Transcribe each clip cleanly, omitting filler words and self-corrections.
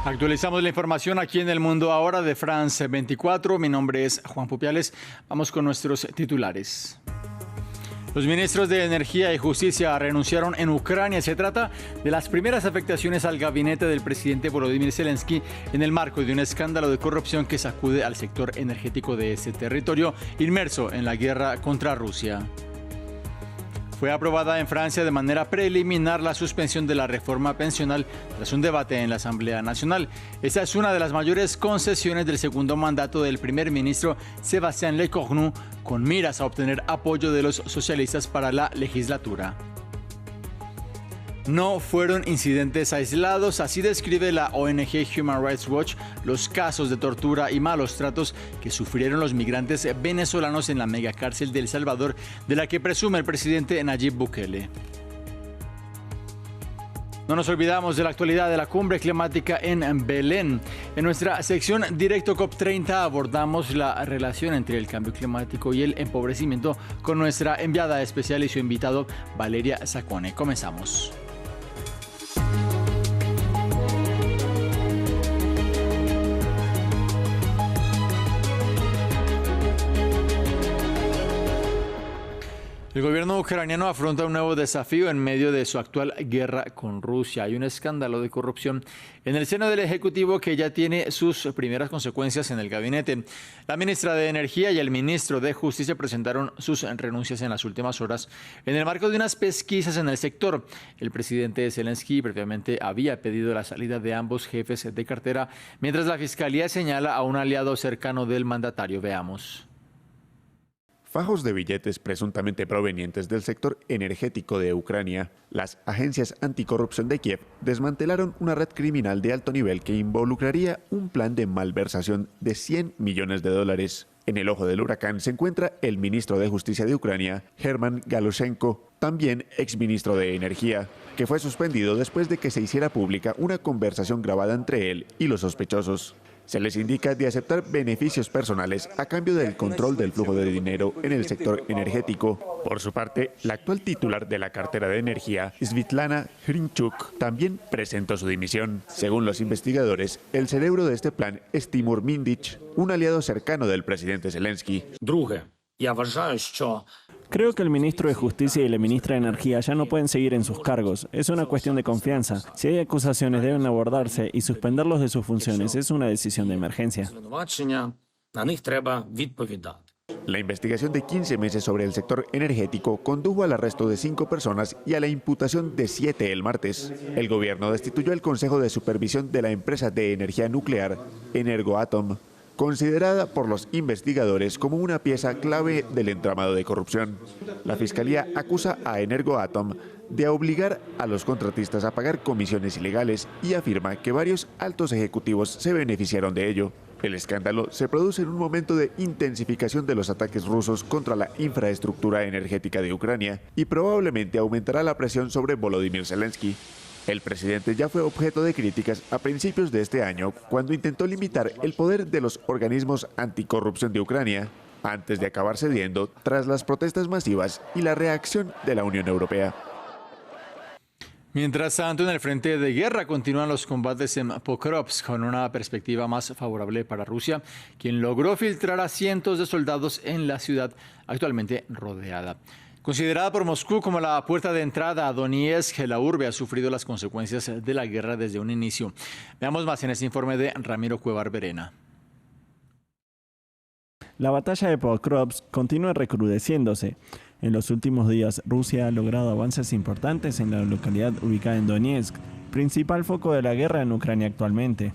Actualizamos la información aquí en El Mundo Ahora de France 24. Mi nombre es Juan Pupiales. Vamos con nuestros titulares. Los ministros de Energía y Justicia renunciaron en Ucrania. Se trata de las primeras afectaciones al gabinete del presidente Volodymyr Zelensky en el marco de un escándalo de corrupción que sacude al sector energético de ese territorio inmerso en la guerra contra Rusia. Fue aprobada en Francia de manera preliminar la suspensión de la reforma pensional tras un debate en la Asamblea Nacional. Esta es una de las mayores concesiones del segundo mandato del primer ministro Sébastien Lecornu, con miras a obtener apoyo de los socialistas para la legislatura. No fueron incidentes aislados, así describe la ONG Human Rights Watch los casos de tortura y malos tratos que sufrieron los migrantes venezolanos en la megacárcel de El Salvador, de la que presume el presidente Nayib Bukele. No nos olvidamos de la actualidad de la cumbre climática en Belén. En nuestra sección Directo COP30 abordamos la relación entre el cambio climático y el empobrecimiento con nuestra enviada especial y su invitado Valeria Zacone. Comenzamos. El gobierno ucraniano afronta un nuevo desafío en medio de su actual guerra con Rusia. Hay un escándalo de corrupción en el seno del Ejecutivo que ya tiene sus primeras consecuencias en el gabinete. La ministra de Energía y el ministro de Justicia presentaron sus renuncias en las últimas horas en el marco de unas pesquisas en el sector. El presidente Zelensky previamente había pedido la salida de ambos jefes de cartera, mientras la Fiscalía señala a un aliado cercano del mandatario. Veamos. Fajos de billetes presuntamente provenientes del sector energético de Ucrania. Las agencias anticorrupción de Kiev desmantelaron una red criminal de alto nivel que involucraría un plan de malversación de $100 millones. En el ojo del huracán se encuentra el ministro de Justicia de Ucrania, German Galushenko, también exministro de Energía, que fue suspendido después de que se hiciera pública una conversación grabada entre él y los sospechosos. Se les indica de aceptar beneficios personales a cambio del control del flujo de dinero en el sector energético. Por su parte, la actual titular de la cartera de energía, Svitlana Hrinchuk, también presentó su dimisión. Según los investigadores, el cerebro de este plan es Timur Mindich, un aliado cercano del presidente Zelensky. Creo que el ministro de Justicia y la ministra de Energía ya no pueden seguir en sus cargos. Es una cuestión de confianza. Si hay acusaciones, deben abordarse y suspenderlos de sus funciones. Es una decisión de emergencia. La investigación de 15 meses sobre el sector energético condujo al arresto de 5 personas y a la imputación de 7 el martes. El gobierno destituyó el Consejo de Supervisión de la empresa de energía nuclear, Energoatom, considerada por los investigadores como una pieza clave del entramado de corrupción. La Fiscalía acusa a Energoatom de obligar a los contratistas a pagar comisiones ilegales y afirma que varios altos ejecutivos se beneficiaron de ello. El escándalo se produce en un momento de intensificación de los ataques rusos contra la infraestructura energética de Ucrania y probablemente aumentará la presión sobre Volodymyr Zelensky. El presidente ya fue objeto de críticas a principios de este año cuando intentó limitar el poder de los organismos anticorrupción de Ucrania, antes de acabar cediendo tras las protestas masivas y la reacción de la Unión Europea. Mientras tanto, en el frente de guerra continúan los combates en Pokrovsk con una perspectiva más favorable para Rusia, quien logró filtrar a cientos de soldados en la ciudad actualmente rodeada. Considerada por Moscú como la puerta de entrada a Donetsk, la urbe ha sufrido las consecuencias de la guerra desde un inicio. Veamos más en este informe de Ramiro Cuevar Verena. La batalla de Pokrovsk continúa recrudeciéndose. En los últimos días, Rusia ha logrado avances importantes en la localidad ubicada en Donetsk, principal foco de la guerra en Ucrania actualmente.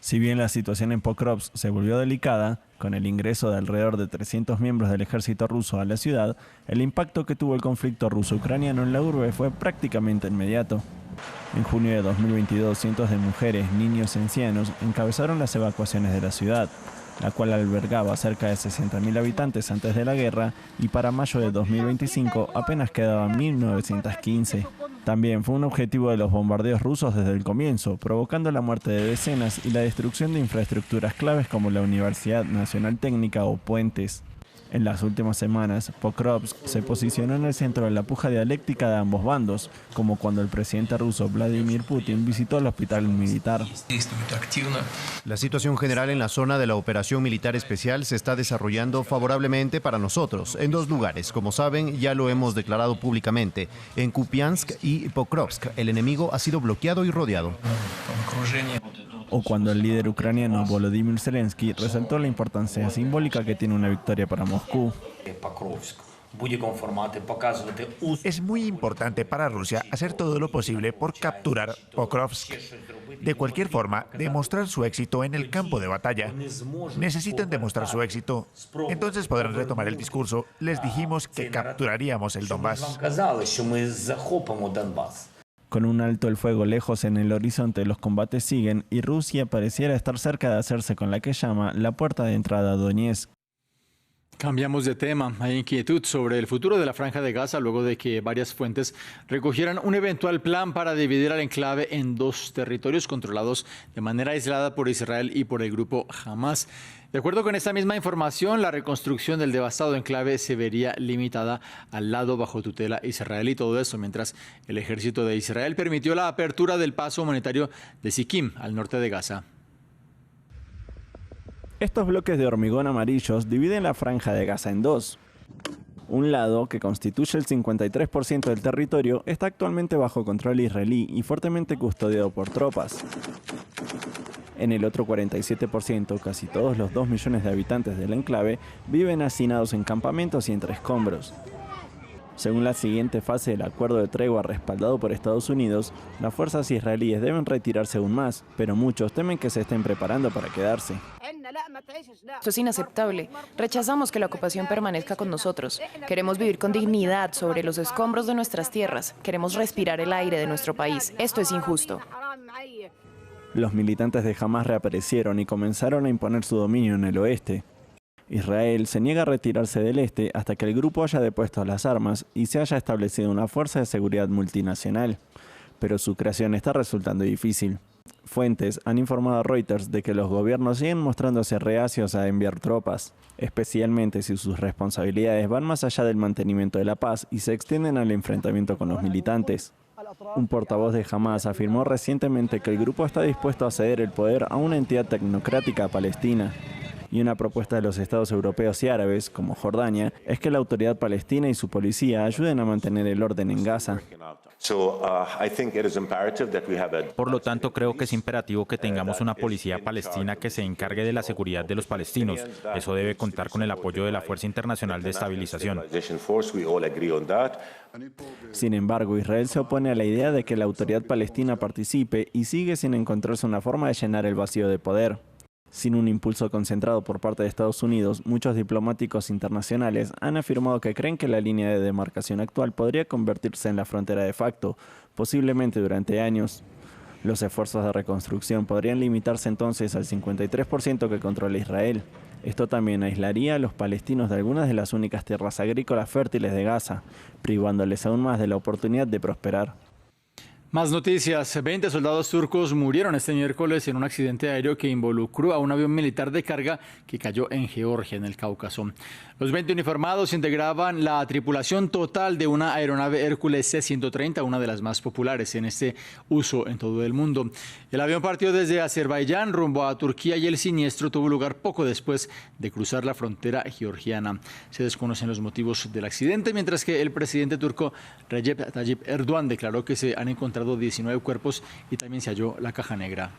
Si bien la situación en Pokrovsk se volvió delicada, con el ingreso de alrededor de 300 miembros del ejército ruso a la ciudad, el impacto que tuvo el conflicto ruso-ucraniano en la urbe fue prácticamente inmediato. En junio de 2022, cientos de mujeres, niños y ancianos encabezaron las evacuaciones de la ciudad, la cual albergaba cerca de 60.000 habitantes antes de la guerra, y para mayo de 2025 apenas quedaban 1.915. También fue un objetivo de los bombardeos rusos desde el comienzo, provocando la muerte de decenas y la destrucción de infraestructuras claves como la Universidad Nacional Técnica o puentes. En las últimas semanas, Pokrovsk se posicionó en el centro de la puja dialéctica de ambos bandos, como cuando el presidente ruso Vladimir Putin visitó el hospital militar. La situación general en la zona de la operación militar especial se está desarrollando favorablemente para nosotros, en dos lugares. Como saben, ya lo hemos declarado públicamente. En Kupiansk y Pokrovsk, el enemigo ha sido bloqueado y rodeado. O cuando el líder ucraniano Volodymyr Zelensky resaltó la importancia simbólica que tiene una victoria para Moscú. Es muy importante para Rusia hacer todo lo posible por capturar Pokrovsk. De cualquier forma, demostrar su éxito en el campo de batalla. Necesitan demostrar su éxito. Entonces podrán retomar el discurso. Les dijimos que capturaríamos el Donbass. Con un alto el fuego lejos en el horizonte, los combates siguen y Rusia pareciera estar cerca de hacerse con la que llama la puerta de entrada a Donetsk. Cambiamos de tema. Hay inquietud sobre el futuro de la Franja de Gaza luego de que varias fuentes recogieran un eventual plan para dividir al enclave en dos territorios controlados de manera aislada por Israel y por el grupo Hamas. De acuerdo con esta misma información, la reconstrucción del devastado enclave se vería limitada al lado bajo tutela israelí. Todo eso mientras el ejército de Israel permitió la apertura del paso humanitario de Siquim, al norte de Gaza. Estos bloques de hormigón amarillos dividen la Franja de Gaza en dos. Un lado, que constituye el 53% del territorio, está actualmente bajo control israelí y fuertemente custodiado por tropas. En el otro 47%, casi todos los 2 millones de habitantes del enclave viven hacinados en campamentos y entre escombros. Según la siguiente fase del acuerdo de tregua respaldado por Estados Unidos, las fuerzas israelíes deben retirarse aún más, pero muchos temen que se estén preparando para quedarse. Esto es inaceptable. Rechazamos que la ocupación permanezca con nosotros. Queremos vivir con dignidad sobre los escombros de nuestras tierras. Queremos respirar el aire de nuestro país. Esto es injusto. Los militantes de Hamas reaparecieron y comenzaron a imponer su dominio en el oeste. Israel se niega a retirarse del este hasta que el grupo haya depuesto las armas y se haya establecido una fuerza de seguridad multinacional. Pero su creación está resultando difícil. Fuentes han informado a Reuters de que los gobiernos siguen mostrándose reacios a enviar tropas, especialmente si sus responsabilidades van más allá del mantenimiento de la paz y se extienden al enfrentamiento con los militantes. Un portavoz de Hamas afirmó recientemente que el grupo está dispuesto a ceder el poder a una entidad tecnocrática palestina. Y una propuesta de los estados europeos y árabes, como Jordania, es que la autoridad palestina y su policía ayuden a mantener el orden en Gaza. Por lo tanto, creo que es imperativo que tengamos una policía palestina que se encargue de la seguridad de los palestinos. Eso debe contar con el apoyo de la Fuerza Internacional de Estabilización. Sin embargo, Israel se opone a la idea de que la autoridad palestina participe y sigue sin encontrarse una forma de llenar el vacío de poder. Sin un impulso concentrado por parte de Estados Unidos, muchos diplomáticos internacionales han afirmado que creen que la línea de demarcación actual podría convertirse en la frontera de facto, posiblemente durante años. Los esfuerzos de reconstrucción podrían limitarse entonces al 53% que controla Israel. Esto también aislaría a los palestinos de algunas de las únicas tierras agrícolas fértiles de Gaza, privándoles aún más de la oportunidad de prosperar. Más noticias. 20 soldados turcos murieron este miércoles en un accidente aéreo que involucró a un avión militar de carga que cayó en Georgia, en el Cáucaso. Los 20 uniformados integraban la tripulación total de una aeronave Hércules C-130, una de las más populares en este uso en todo el mundo. El avión partió desde Azerbaiyán rumbo a Turquía y el siniestro tuvo lugar poco después de cruzar la frontera georgiana. Se desconocen los motivos del accidente, mientras que el presidente turco Recep Tayyip Erdoğan declaró que se han encontrado 19 cuerpos y también se halló la caja negra.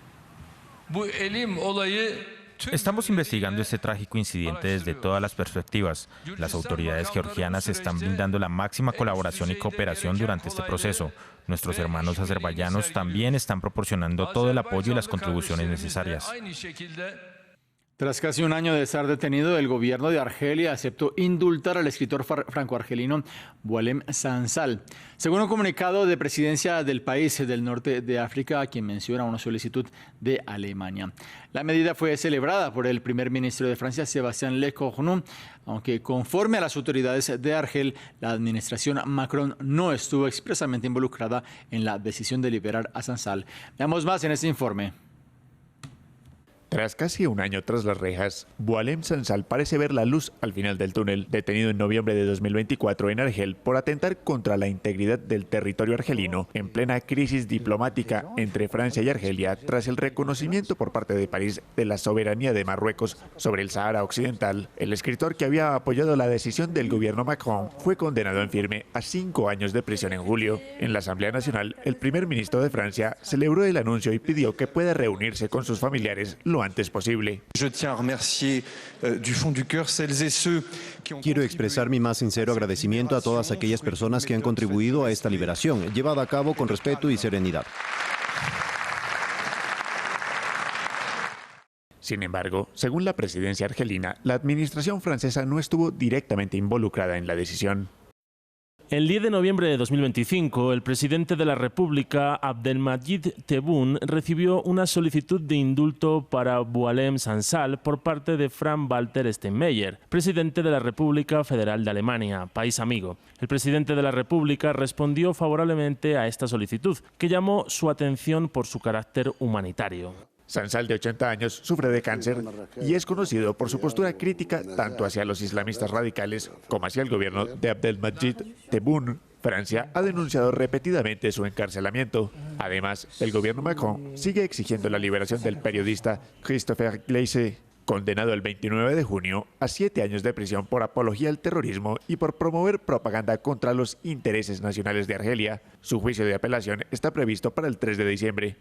Estamos investigando este trágico incidente desde todas las perspectivas. Las autoridades georgianas están brindando la máxima colaboración y cooperación durante este proceso. Nuestros hermanos azerbaiyanos también están proporcionando todo el apoyo y las contribuciones necesarias. Tras casi un año de estar detenido, el gobierno de Argelia aceptó indultar al escritor franco-argelino Boualem Sansal. Según un comunicado de presidencia del país del norte de África, quien menciona una solicitud de Alemania. La medida fue celebrada por el primer ministro de Francia, Sébastien Lecornu, aunque conforme a las autoridades de Argel, la administración Macron no estuvo expresamente involucrada en la decisión de liberar a Sansal. Veamos más en este informe. Tras casi un año tras las rejas, Boualem Sansal parece ver la luz al final del túnel. Detenido en noviembre de 2024 en Argel por atentar contra la integridad del territorio argelino en plena crisis diplomática entre Francia y Argelia tras el reconocimiento por parte de París de la soberanía de Marruecos sobre el Sahara Occidental, el escritor que había apoyado la decisión del gobierno Macron fue condenado en firme a 5 años de prisión en julio. En la Asamblea Nacional, el primer ministro de Francia celebró el anuncio y pidió que pueda reunirse con sus familiares lo antes posible. Quiero expresar mi más sincero agradecimiento a todas aquellas personas que han contribuido a esta liberación, llevada a cabo con respeto y serenidad. Sin embargo, según la presidencia argelina, la administración francesa no estuvo directamente involucrada en la decisión. El 10 de noviembre de 2025, el presidente de la República, Abdelmadjid Tebboune, recibió una solicitud de indulto para Boualem Sansal por parte de Frank-Walter Steinmeier, presidente de la República Federal de Alemania, país amigo. El presidente de la República respondió favorablemente a esta solicitud, que llamó su atención por su carácter humanitario. Sansal, de 80 años, sufre de cáncer y es conocido por su postura crítica tanto hacia los islamistas radicales como hacia el gobierno de Abdelmadjid Tebboune. Francia ha denunciado repetidamente su encarcelamiento. Además, el gobierno Macron sigue exigiendo la liberación del periodista Christopher Gleisse, condenado el 29 de junio a 7 años de prisión por apología al terrorismo y por promover propaganda contra los intereses nacionales de Argelia. Su juicio de apelación está previsto para el 3 de diciembre.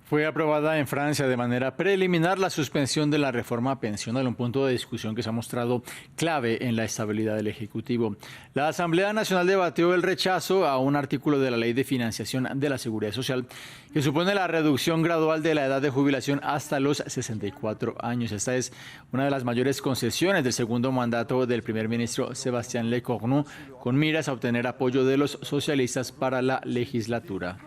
Fue aprobada en Francia de manera preliminar la suspensión de la reforma pensional, un punto de discusión que se ha mostrado clave en la estabilidad del Ejecutivo. La Asamblea Nacional debatió el rechazo a un artículo de la Ley de Financiación de la Seguridad Social que supone la reducción gradual de la edad de jubilación hasta los 64 años. Esta es una de las mayores concesiones del segundo mandato del primer ministro Sébastien Lecornu, con miras a obtener apoyo de los socialistas para la legislatura.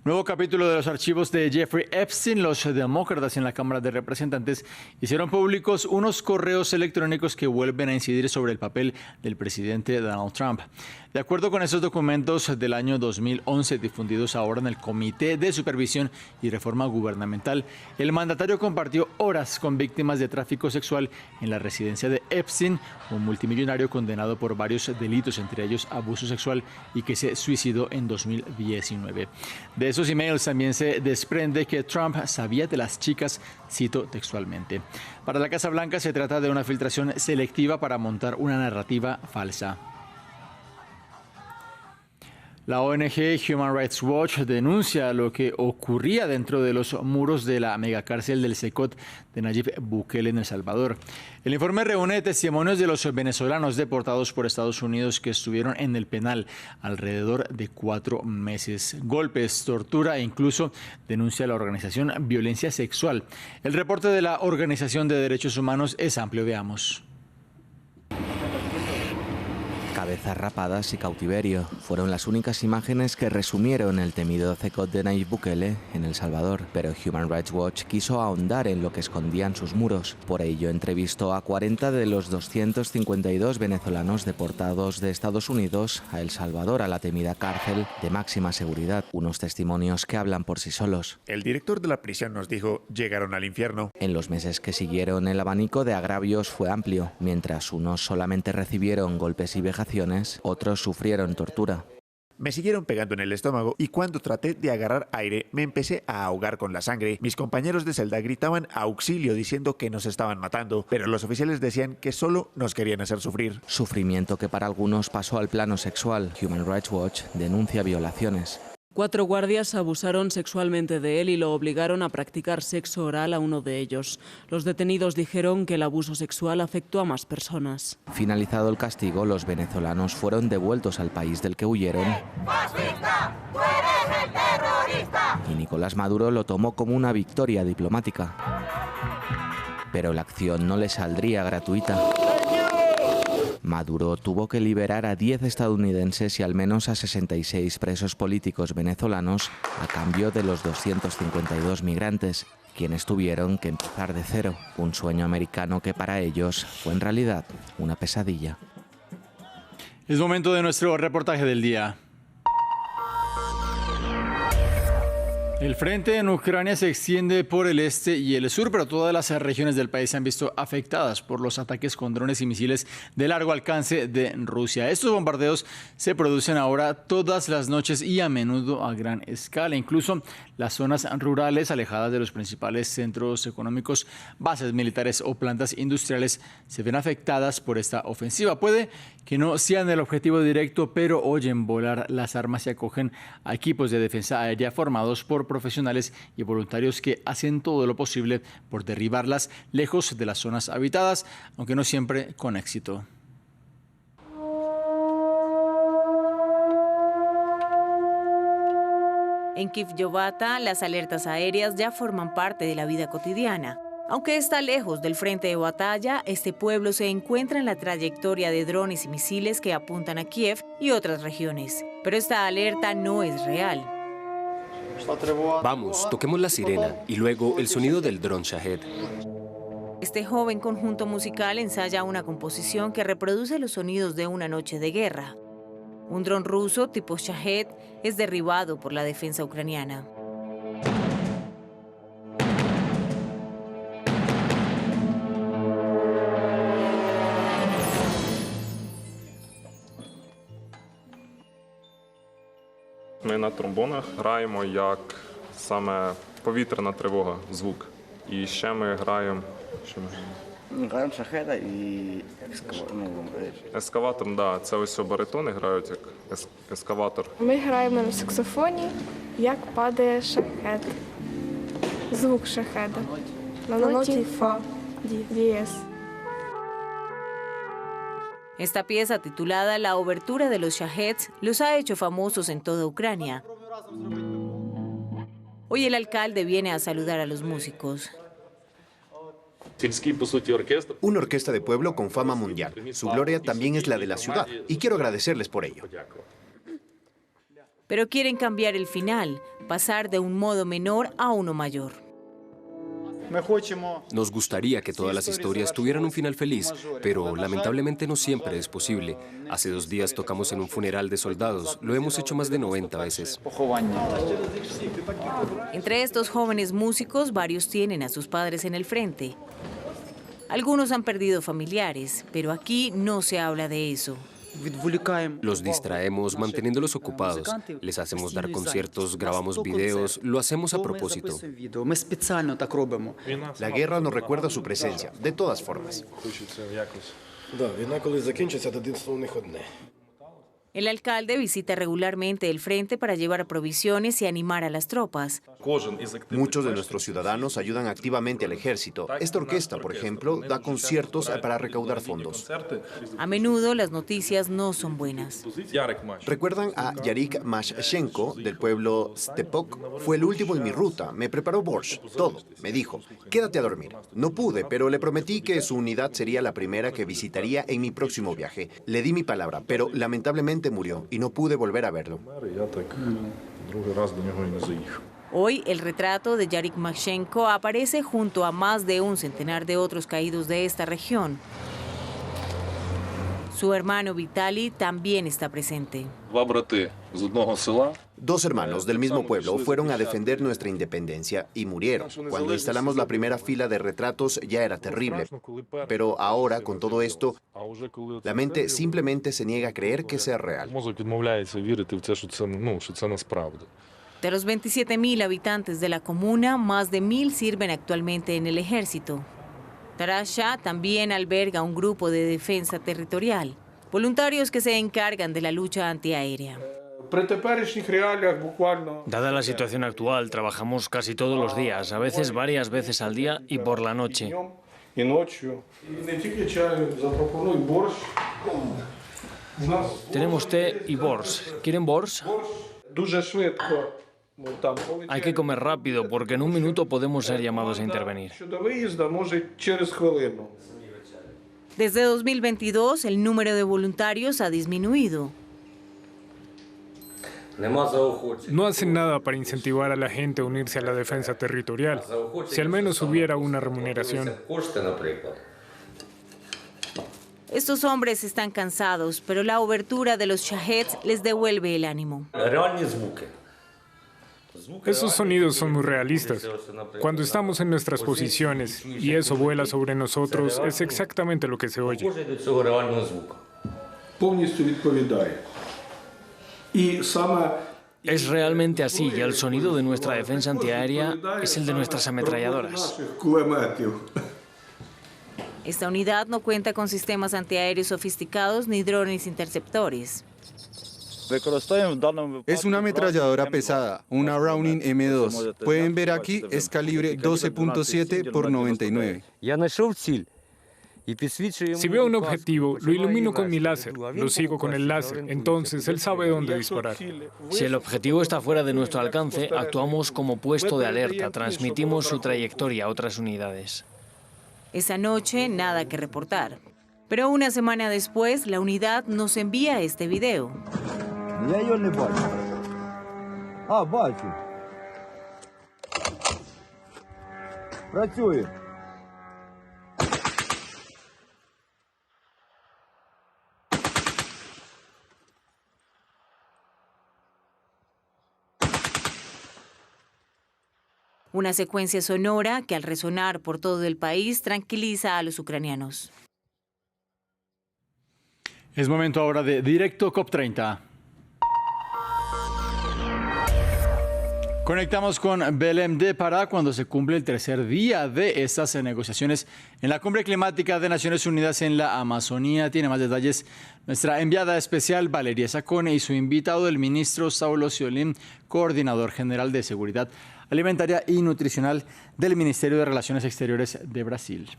Nuevo capítulo de los archivos de Jeffrey Epstein. Los demócratas en la Cámara de Representantes hicieron públicos unos correos electrónicos que vuelven a incidir sobre el papel del presidente Donald Trump. De acuerdo con esos documentos del año 2011 difundidos ahora en el Comité de Supervisión y Reforma Gubernamental, el mandatario compartió horas con víctimas de tráfico sexual en la residencia de Epstein, un multimillonario condenado por varios delitos, entre ellos abuso sexual, y que se suicidó en 2019. De esos emails también se desprende que Trump sabía de las chicas, cito textualmente. Para la Casa Blanca se trata de una filtración selectiva para montar una narrativa falsa. La ONG Human Rights Watch denuncia lo que ocurría dentro de los muros de la megacárcel del Secot de Nayib Bukele en El Salvador. El informe reúne testimonios de los venezolanos deportados por Estados Unidos que estuvieron en el penal alrededor de 4 meses. Golpes, tortura e incluso denuncia la organización violencia sexual. El reporte de la Organización de Derechos Humanos es amplio. Veamos. Cabezas rapadas y cautiverio fueron las únicas imágenes que resumieron el temido Secot de Nayib Bukele en El Salvador, pero Human Rights Watch quiso ahondar en lo que escondían sus muros. Por ello entrevistó a 40 de los 252 venezolanos deportados de Estados Unidos a El Salvador, a la temida cárcel de máxima seguridad. Unos testimonios que hablan por sí solos. El director de la prisión nos dijo: llegaron al infierno. En los meses que siguieron, el abanico de agravios fue amplio. Mientras unos solamente recibieron golpes y vejaciones, otros sufrieron tortura. Me siguieron pegando en el estómago y cuando traté de agarrar aire me empecé a ahogar con la sangre. Mis compañeros de celda gritaban auxilio diciendo que nos estaban matando, pero los oficiales decían que solo nos querían hacer sufrir. Sufrimiento que para algunos pasó al plano sexual. Human Rights Watch denuncia violaciones. 4 guardias abusaron sexualmente de él y lo obligaron a practicar sexo oral a uno de ellos. Los detenidos dijeron que el abuso sexual afectó a más personas. Finalizado el castigo, los venezolanos fueron devueltos al país del que huyeron. ¡Fascista! ¡Tú eres el terrorista! Y Nicolás Maduro lo tomó como una victoria diplomática. Pero la acción no le saldría gratuita. Maduro tuvo que liberar a 10 estadounidenses y al menos a 66 presos políticos venezolanos a cambio de los 252 migrantes, quienes tuvieron que empezar de cero, un sueño americano que para ellos fue en realidad una pesadilla. Es momento de nuestro reportaje del día. El frente en Ucrania se extiende por el este y el sur, pero todas las regiones del país se han visto afectadas por los ataques con drones y misiles de largo alcance de Rusia. Estos bombardeos se producen ahora todas las noches y a menudo a gran escala. Incluso las zonas rurales alejadas de los principales centros económicos, bases militares o plantas industriales se ven afectadas por esta ofensiva. Puede que no sean el objetivo directo, pero oyen volar las armas y acogen a equipos de defensa aérea formados por profesionales y voluntarios que hacen todo lo posible por derribarlas lejos de las zonas habitadas, aunque no siempre con éxito. En Kivyovata, las alertas aéreas ya forman parte de la vida cotidiana. Aunque está lejos del frente de batalla, este pueblo se encuentra en la trayectoria de drones y misiles que apuntan a Kiev y otras regiones. Pero esta alerta no es real. Vamos, toquemos la sirena y luego el sonido del dron Shahed. Este joven conjunto musical ensaya una composición que reproduce los sonidos de una noche de guerra. Un dron ruso tipo Shahed es derribado por la defensa ucraniana. Ми на тромбонах граємо як саме повітряна тривога, звук. І ще ми граємо... Граємо шахеда і ескаватор, да, це ось баритони грають як ескаватор. Ми граємо на саксофоні, як падає шахед. Звук шахеда. На ноті фа, дієс. Esta pieza, titulada La Obertura de los Shaheds, los ha hecho famosos en toda Ucrania. Hoy el alcalde viene a saludar a los músicos. Una orquesta de pueblo con fama mundial. Su gloria también es la de la ciudad, y quiero agradecerles por ello. Pero quieren cambiar el final, pasar de un modo menor a uno mayor. Nos gustaría que todas las historias tuvieran un final feliz, pero lamentablemente no siempre es posible. Hace 2 días tocamos en un funeral de soldados. Lo hemos hecho más de 90 veces. Entre estos jóvenes músicos, varios tienen a sus padres en el frente. Algunos han perdido familiares, pero aquí no se habla de eso. Los distraemos manteniéndolos ocupados. Les hacemos dar conciertos, grabamos videos, lo hacemos a propósito. La guerra nos recuerda su presencia, de todas formas. El alcalde visita regularmente el frente para llevar provisiones y animar a las tropas. Muchos de nuestros ciudadanos ayudan activamente al ejército. Esta orquesta, por ejemplo, da conciertos para recaudar fondos. A menudo las noticias no son buenas. ¿Recuerdan a Yarik Mashchenko del pueblo Stepok? Fue el último en mi ruta. Me preparó borscht, todo. Me dijo, quédate a dormir. No pude, pero le prometí que su unidad sería la primera que visitaría en mi próximo viaje. Le di mi palabra, pero lamentablemente murió y no pude volver a verlo. Hoy el retrato de Yarik Mashchenko aparece junto a más de un centenar de otros caídos de esta región. Su hermano Vitaly también está presente. 2 hermanos del mismo pueblo fueron a defender nuestra independencia y murieron. Cuando instalamos la primera fila de retratos ya era terrible. Pero ahora, con todo esto, la mente simplemente se niega a creer que sea real. De los 27.000 habitantes de la comuna, más de 1.000 sirven actualmente en el ejército. Tarasha también alberga un grupo de defensa territorial, voluntarios que se encargan de la lucha antiaérea. Dada la situación actual, trabajamos casi todos los días, a veces varias veces al día y por la noche. Tenemos té y bors. ¿Quieren bors? Hay que comer rápido porque en un minuto podemos ser llamados a intervenir. Desde 2022, el número de voluntarios ha disminuido. No hacen nada para incentivar a la gente a unirse a la defensa territorial, si al menos hubiera una remuneración. Estos hombres están cansados, pero la obertura de los Shaheds les devuelve el ánimo. Esos sonidos son muy realistas. Cuando estamos en nuestras posiciones y eso vuela sobre nosotros, es exactamente lo que se oye. Es realmente así, y el sonido de nuestra defensa antiaérea es el de nuestras ametralladoras. Esta unidad no cuenta con sistemas antiaéreos sofisticados ni drones interceptores. Es una ametralladora pesada, una Browning M2. Pueden ver aquí, es calibre 12.7 por 99. Si veo un objetivo, lo ilumino con mi láser, lo sigo con el láser, entonces él sabe dónde disparar. Si el objetivo está fuera de nuestro alcance, actuamos como puesto de alerta, transmitimos su trayectoria a otras unidades. Esa noche, nada que reportar. Pero una semana después, la unidad nos envía este video. Una secuencia sonora que al resonar por todo el país tranquiliza a los ucranianos. Es momento ahora de Directo COP30. Conectamos con Belém de Pará cuando se cumple el tercer día de estas negociaciones en la Cumbre Climática de Naciones Unidas en la Amazonía. Tiene más detalles nuestra enviada especial Valeria Sacone y su invitado, el ministro Saulo Siolim, coordinador general de Seguridad Alimentaria y Nutricional del Ministerio de Relaciones Exteriores de Brasil.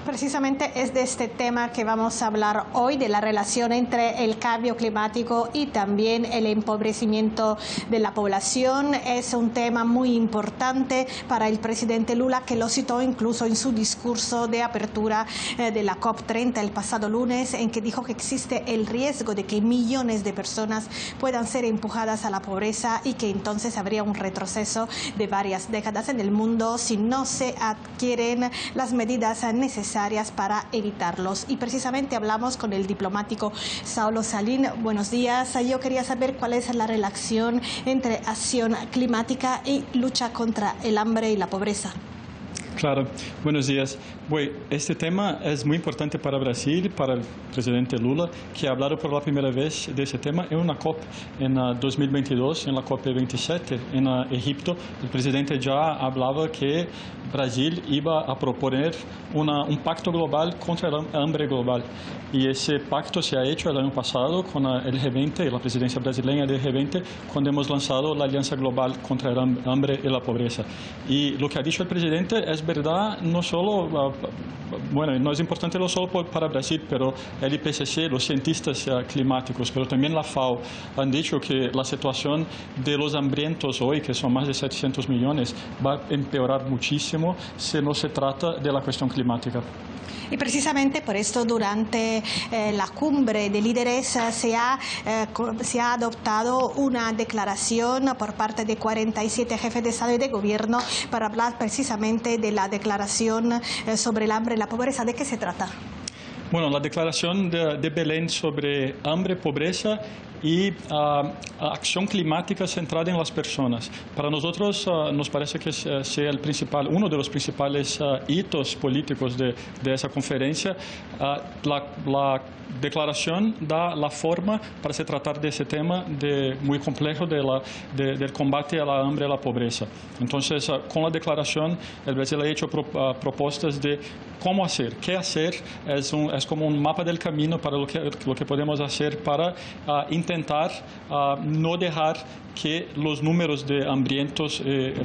Precisamente es de este tema que vamos a hablar hoy, de la relación entre el cambio climático y también el empobrecimiento de la población. Es un tema muy importante para el presidente Lula, que lo citó incluso en su discurso de apertura de la COP30 el pasado lunes, en que dijo que existe el riesgo de que millones de personas puedan ser empujadas a la pobreza y que entonces habría un retroceso de varias décadas en el mundo si no se adquieren las medidas necesarias para evitarlos. Y precisamente hablamos con el diplomático Saulo Siolim. Buenos días. Yo quería saber cuál es la relación entre acción climática y lucha contra el hambre y la pobreza. Claro, buenos días. Bueno, este tema es muy importante para Brasil, para el presidente Lula, que ha hablado por la primera vez de ese tema en una COP en 2022, en la COP27 en Egipto. El presidente ya hablaba que Brasil iba a proponer un pacto global contra el hambre global. Y ese pacto se ha hecho el año pasado con el G20 y la presidencia brasileña del G20, cuando hemos lanzado la Alianza Global contra el hambre y la pobreza. Y lo que ha dicho el presidente es verdad, no solo, bueno, no es importante no solo para Brasil, pero el IPCC, los cientistas climáticos, pero también la FAO han dicho que la situación de los hambrientos hoy, que son más de 700 millones, va a empeorar muchísimo si no se trata de la cuestión climática. Y precisamente por esto durante la cumbre de líderes se ha adoptado una declaración por parte de 47 jefes de Estado y de Gobierno para hablar precisamente de la declaración sobre el hambre y la pobreza. ¿De qué se trata? Bueno, la declaración de Belém sobre hambre, pobreza y acción climática centrada en las personas. Para nosotros nos parece que sea uno de los principales hitos políticos de esa conferencia. La declaración da la forma para se tratar de ese tema muy complejo del combate a la hambre y a la pobreza. Entonces, con la declaración, el Brasil ha hecho propuestas de cómo hacer, qué hacer. Es como un mapa del camino para lo que podemos hacer para intentar no dejar que los números de hambrientos,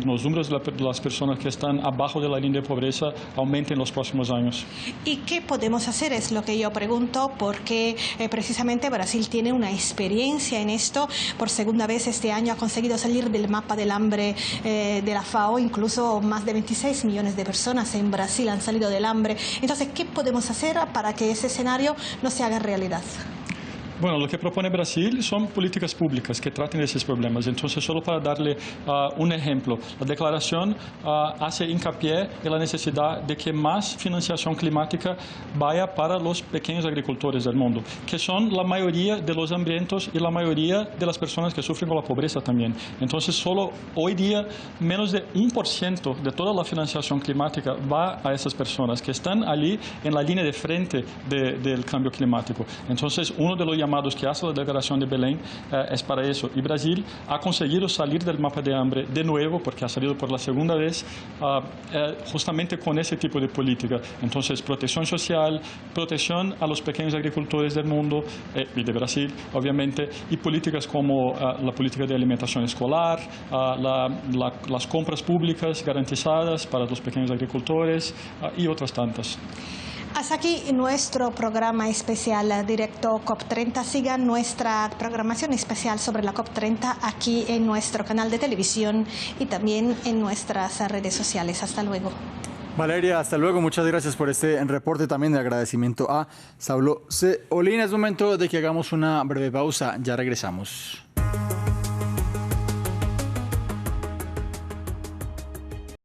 los números de las personas que están abajo de la línea de pobreza aumenten en los próximos años. ¿Y qué podemos hacer? Es lo que yo pregunto, porque precisamente Brasil tiene una experiencia en esto. Por segunda vez este año ha conseguido salir del mapa del hambre de la FAO. Incluso más de 26 millones de personas en Brasil han salido del hambre. Entonces, ¿qué podemos hacer para que ese escenario no se haga realidad? Bueno, lo que propone Brasil son políticas públicas que traten de esos problemas. Entonces, solo para darle un ejemplo, la declaración hace hincapié en la necesidad de que más financiación climática vaya para los pequeños agricultores del mundo, que son la mayoría de los hambrientos y la mayoría de las personas que sufren con la pobreza también. Entonces, solo hoy día menos de 1% de toda la financiación climática va a esas personas que están allí en la línea de frente del cambio climático. Entonces, uno de los llamados que hace la Declaración de Belén es para eso. Y Brasil ha conseguido salir del mapa de hambre de nuevo, porque ha salido por la segunda vez, justamente con ese tipo de política. Entonces, protección social, protección a los pequeños agricultores del mundo y de Brasil, obviamente, y políticas como la política de alimentación escolar, las compras públicas garantizadas para los pequeños agricultores y otras tantas. Hasta aquí nuestro programa especial directo COP30. Sigan nuestra programación especial sobre la COP30 aquí en nuestro canal de televisión y también en nuestras redes sociales. Hasta luego. Valeria, hasta luego. Muchas gracias por este reporte. También de agradecimiento a Saulo C. Olina. Es momento de que hagamos una breve pausa. Ya regresamos.